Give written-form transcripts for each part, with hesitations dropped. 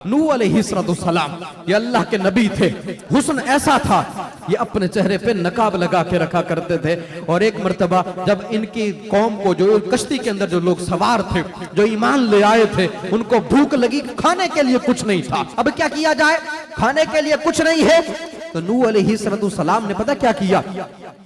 नूह अलैहिस्सलाम ये अल्लाह के नबी थे। हुस्न ऐसा था ये अपने चेहरे पे नकाब लगा के रखा करते थे। और एक मर्तबा जब इनकी कौम को, जो कश्ती के अंदर जो लोग सवार थे, जो ईमान ले आए थे, उनको भूख लगी, खाने के लिए कुछ नहीं था। अब क्या किया जाए, खाने के लिए कुछ नहीं है। तो नूह अलैहिस्सलाम ने पता क्या किया,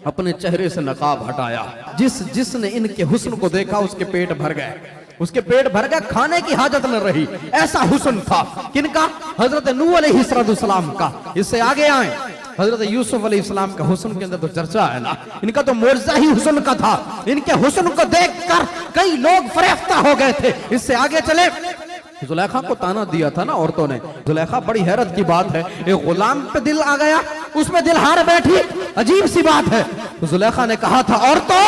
अपने चेहरे से नकाब हटाया। जिसने इनके हुस्न को देखा उसके पेट भर गए, उसके पेट भर गया, खाने की हाजत न रही। ऐसा हुस्न था किनका, हजरत नूह अलैहिस्सलाम का। इससे आगे आए हजरत यूसुफ अलैहिस्सलाम का हुस्न के अंदर तो चर्चा है ना, इनका तो मोर्चा ही हुस्न का था। इनके हुस्न को देखकर कई लोग फरेफ्ता हो गए थे। इससे आगे चले, जुलेखा को ताना दिया था ना औरतों ने। जुलेखा, बड़ी हैरत की बात है, एक गुलाम पे दिल आ गया, उसमें दिल हार बैठी, अजीब सी बात है। तो जुलेखा ने कहा था, औरतों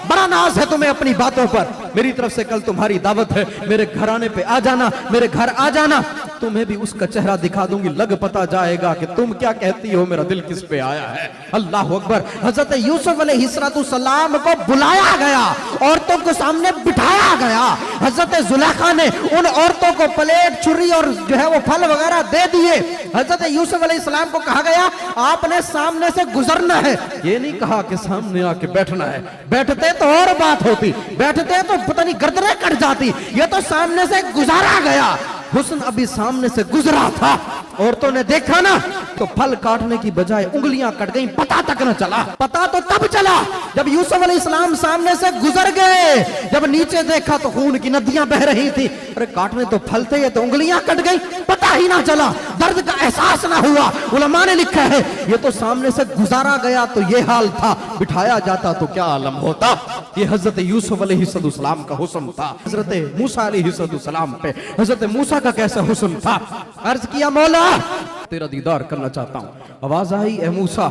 बड़ा नाज है तुम्हें अपनी बातों पर, मेरी तरफ से कल तुम्हारी दावत है, मेरे घराने पे आ जाना, मेरे घर आ जाना, तुम्हें भी उसका चेहरा दिखा दूंगी, लग पता जाएगा कि तुम क्या कहती हो, मेरा दिल किस पे आया है। अल्लाह अकबर। हजरत यूसुफ अलैहिस्सलाम को बुलाया गया, औरतों को सामने बिठाया गया। हजरत जुलेखा ने उन औरतों को प्लेट, छुरी और जो है वो फल वगैरह दे दिए। हजरत यूसुफ अलैहिस्सलाम को कहा गया, आपने सामने से गुजरना है। ये नहीं कहा कि सामने आके बैठना है, बैठते तो और बात होती, बैठते तो पता नहीं गर्दनें कट जाती। ये तो सामने से गुजारा गया, हुस्न अभी सामने से गुजरा था। औरतों ने देखा ना तो फल काटने की बजाय उंगलियां कट गईं, पता तक न चला। पता तो तब चला जब यूसुफ अलैहिस्सलाम सामने से गुजर गए। जब नीचे देखा तो खून की नदियां बह रही थी। अरे काटने तो फल थे, तो उंगलियां कट गई, पता ही ना चला, दर्द का एहसास ना हुआ। उलमा ने लिखा है ये तो सामने से गुजारा गया तो ये हाल था, बिठाया जाता तो क्या आलम होता। ये हजरत यूसुफ अलैहिस्सलाम का हुस्न था। हजरत मूसा अलैहिस्सलाम पे हजरत मूसा का कैसा हुस्न था। अर्ज किया, मौला तेरा दीदार करना चाहता हूँ। आवाज आई, ए मूसा,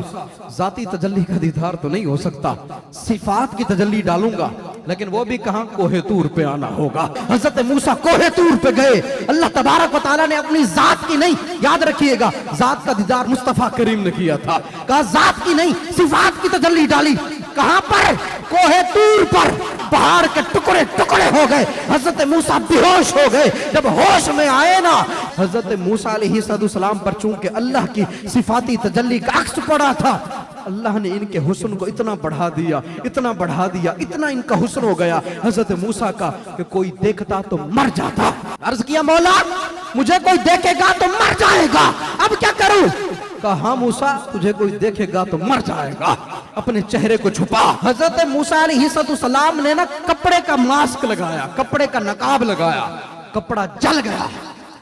जाती तजल्ली का दीदार तो नहीं हो सकता, सिफात की तजल्ली डालूंगा, लेकिन वो भी कहां, कोहे तूर पे आना होगा। हजरत मूसा कोहे तूर पे गए। अल्लाह तबारक व तआला ने अपनी जात की नहीं, याद रखिएगा, जात का दीदार मुस्तफा करीम ने किया था। कहा जात की नहीं, सिफात की तजल्ली डाली। कहां पर, कोहे तूर पर। पहाड़ के टुकड़े टुकड़े हो गए, हजरत मूसा बेहोश हो गए। जब होश में आए ना, हजरत मूसा अलैहिस्सलाम पर चूंकि अल्लाह की सिफाती तजल्ली का अक्स पड़ा था, अल्लाह ने इनके हुस्न को इतना बढ़ा दिया, इतना बढ़ा दिया, इतना इनका हुस्न हो गया हजरत मूसा का कि कोई देखता तो मर जाता। अर्ज किया, मौला मुझे कोई देखेगा तो मर जाएगा, अब क्या करूं। कहा, हाँ मूसा, तुझे कोई देखेगा तो मर जाएगा, अपने चेहरे को छुपा। हजरत मूसा अलैहिस्सलाम ने ना कपड़े का मास्क लगाया, कपड़े का नकाब लगाया, कपड़ा जल गया,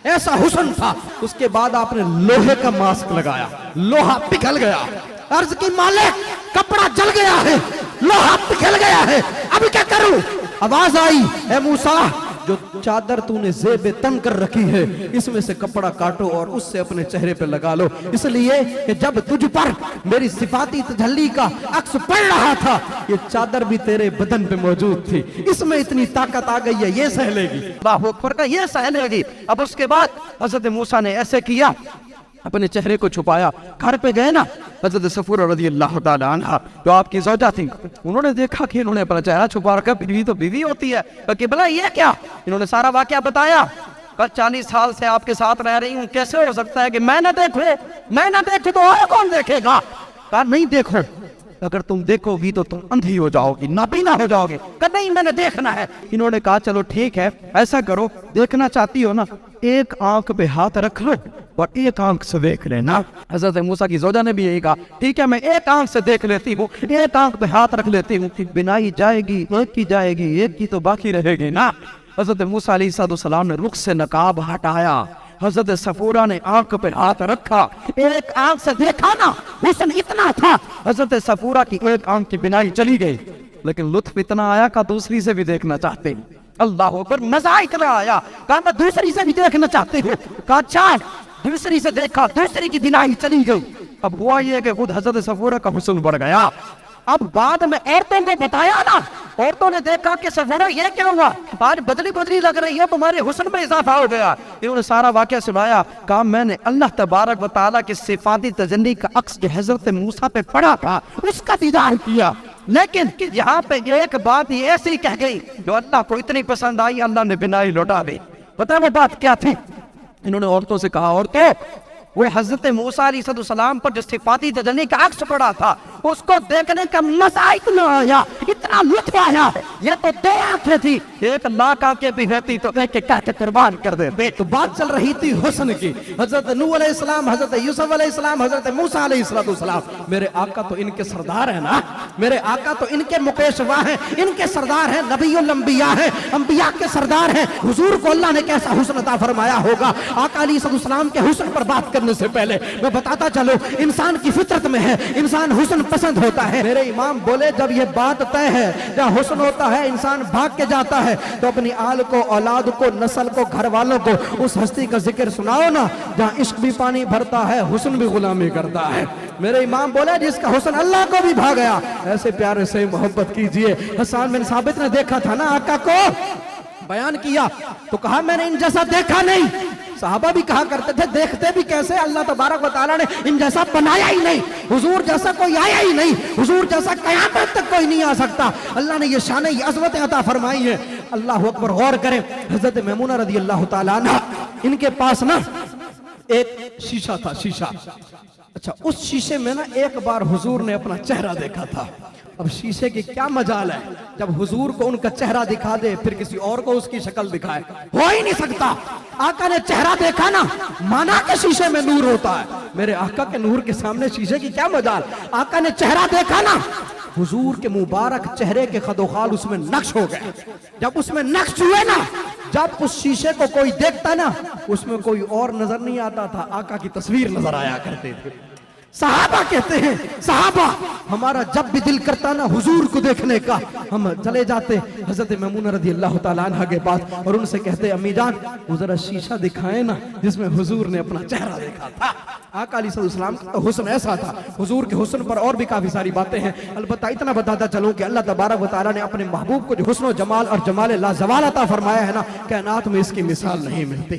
ऐसा हुस्न था। उसके बाद आपने लोहे का मास्क लगाया, लोहा पिघल गया। अर्ज की, मालिक कपड़ा जल गया है, लोहा पिघल गया है, अब क्या करूं। आवाज आई, ए मूसा, जो चादर तूने जेबे तन कर रखी है, इसमें से कपड़ा काटो और उससे अपने चेहरे पे लगा लो, इसलिए कि जब तुझ पर मेरी सिफाती तजल्ली का अक्स पड़ रहा था, ये चादर भी तेरे बदन पे मौजूद थी, इसमें इतनी ताकत आ गई है, ये सह लेगी। अल्लाहु अकबर का, ये सह लेगी। अब उसके बाद हजरत मूसा ने ऐसे किया, अपने चेहरे को छुपाया। घर पे गए ना, हजरत सफूरा रज़ियल्लाहु ताला अन्हा जो आपकी ज़ौजा थी, उन्होंने देखा कि इन्होंने अपना चेहरा छुपा रखा। बीवी तो बीवी होती है, कि भला ये क्या। इन्होंने सारा वाकया बताया। 40 साल से आपके साथ रह रही हूँ, कैसे हो सकता है कि मैं ना देखे तो और कौन देखेगा। कहा, नहीं देखो, अगर तुम देखोगी तो तुम अंधी हो जाओगी, नाबीना हो जाओगे। कहा, नहीं मैंने देखना है। इन्होंने कहा, चलो ठीक है, ऐसा करो, देखना चाहती हो ना, एक आंख पे हाथ रख लो और एक आंख से देख लेना। हजरत मूसा की ज़ौजा ने भी यही कहा, ठीक है मैं एक आंख से देख लेती हूँ, एक आंख पे हाथ रख लेती हूँ, बिनाई जाएगी, एक की जाएगी, एक की तो बाकी रहेगी ना। हजरत मूसा अलैहिस्सलाम ने रुख से नकाब हटाया, हजरत सफूरा ने आंख पे हाथ रखा, एक आंख से देखा ना, हुस्न इतना था, हजरत सफूरा की एक आंख की बिनाई चली गई, लेकिन लुत्फ इतना आया का दूसरी से भी देखना चाहते। अल्लाह अकबर, मजा इतना आया, कहा मैं दूसरी से भी देखना चाहती हूँ। कहा, अच्छा, दूसरी से देखा, दूसरी की बिनाई चली गई। अब हुआ ये कि खुद हजरत सफूरा का हुस्न बढ़ गया। अब बाद में औरतों ने बताया ना, औरतों ने देखा कि सफूरा ये क्या हुआ, आज बदली लग रही है, तुम्हारे हुस्न में इजाफा हो गया। इन्होंने सारा वाकया सुनाया। कहा, मैंने अल्लाह तबारक व तआला की सिफाती तजल्ली का अक्स जो हजरत मूसा पे पड़ा था, उसका दीदार किया। लेकिन यहाँ पे एक बात ये ऐसी कह गई जो अल्लाह को इतनी पसंद आई, अल्लाह ने बिनाई लौटा दी। पता है वो बात क्या थी। انہوں نے عورتوں سے کہا عورتیں وہ حضرت موسیٰ علیہ السلام پر جس صفاتی تجلی کا عکس پڑا تھا اس کو دیکھنے کا مزہ اتنا آیا اتنا لطف آیا یہ تو دو آنکھیں تھی ایک لاکھ آنکھیں بھی رہتی تو دیکھ کے کہتے قربان کر دے تو بات چل رہی تھی حسن کی حضرت نوح علیہ السلام حضرت یوسف علیہ السلام حضرت موسیٰ علیہ السلام میرے آقا تو ان کے سردار ہیں نا میرے آقا تو ان کے مکیشوا ہیں ان کے سردار ہیں نبی الانبیاء ہیں انبیاء کے سردار ہیں حضور کو اللہ نے کیسا حسن عطا فرمایا ہوگا آقا علیہ السلام کے حسن پر بات کرنے سے پہلے میں بتاتا چلو انسان کی فطرت میں ہے انسان حسن پسند ہوتا ہے میرے امام بولے جب یہ بات طے ہے جہاں حسن ہوتا ہے انسان بھاگ کے جاتا ہے تو اپنی آل کو اولاد کو نسل کو گھر والوں کو اس ہستی کا ذکر سناؤ نا جہاں عشق بھی پانی بھرتا ہے حسن بھی غلامی کرتا ہے میرے امام بولے جس کا حسن اللہ کو بھی بھا گیا ایسے پیارے سے محبت کیجئے حسان بن ثابت نے دیکھا تھا نا آقا کو بیان کیا تو کہا میں نے ان جیسا دیکھا نہیں صحابہ بھی کہا کرتے تھے دیکھتے بھی کیسے اللہ تبارک و تعالیٰ نے ان جیسا بنایا ہی نہیں حضور جیسا کوئی آیا ہی نہیں حضور جیسا قیامت تک کوئی نہیں آ سکتا اللہ نے یہ شان یہ عظمت عطا فرمائی ہے اللہ اکبر غور کریں حضرت میمونہ رضی اللہ تعالیٰ عنہ ان کے پاس نا ایک شیشہ تھا شیشہ اچھا اس شیشے میں نا ایک بار حضور نے اپنا چہرہ دیکھا تھا اب شیشے کی کیا مجال ہے جب حضور کو ان کا چہرہ دکھا دے پھر کسی اور کو اس کی شکل دکھائے ہو ہی نہیں سکتا آقا نے چہرہ دیکھا نا مانا کہ شیشے میں نور ہوتا ہے میرے آقا کے نور کے سامنے شیشے کی کیا مجال آقا نے چہرہ دیکھا نا حضور کے مبارک چہرے کے خد و خال اس میں نقش ہو گئے جب اس میں نقش ہوئے نا جب اس شیشے کو کوئی دیکھتا نا اس میں کوئی اور نظر نہیں آتا تھا آقا کی تصویر نظر آیا کرتے تھے صحابہ کہتے ہیں صحابہ ہمارا جب بھی دل کرتا نا حضور کو دیکھنے کا ہم چلے جاتے حضرت میمونہ رضی اللہ تعالیٰ عنہ کے پاس اور ان سے کہتے امی جان وہ ذرا شیشہ دکھائیں نا جس میں حضور نے اپنا چہرہ دیکھا تھا آقا علیہ السلام کا حسن ایسا تھا حضور کے حسن پر اور بھی کافی ساری باتیں ہیں البتہ اتنا بتاتا چلوں کہ اللہ تبارک و تعالیٰ نے اپنے محبوب کو جو حسن و جمال اور جمال لازوال عطا فرمایا ہے نا کائنات میں اس کی مثال نہیں ملتی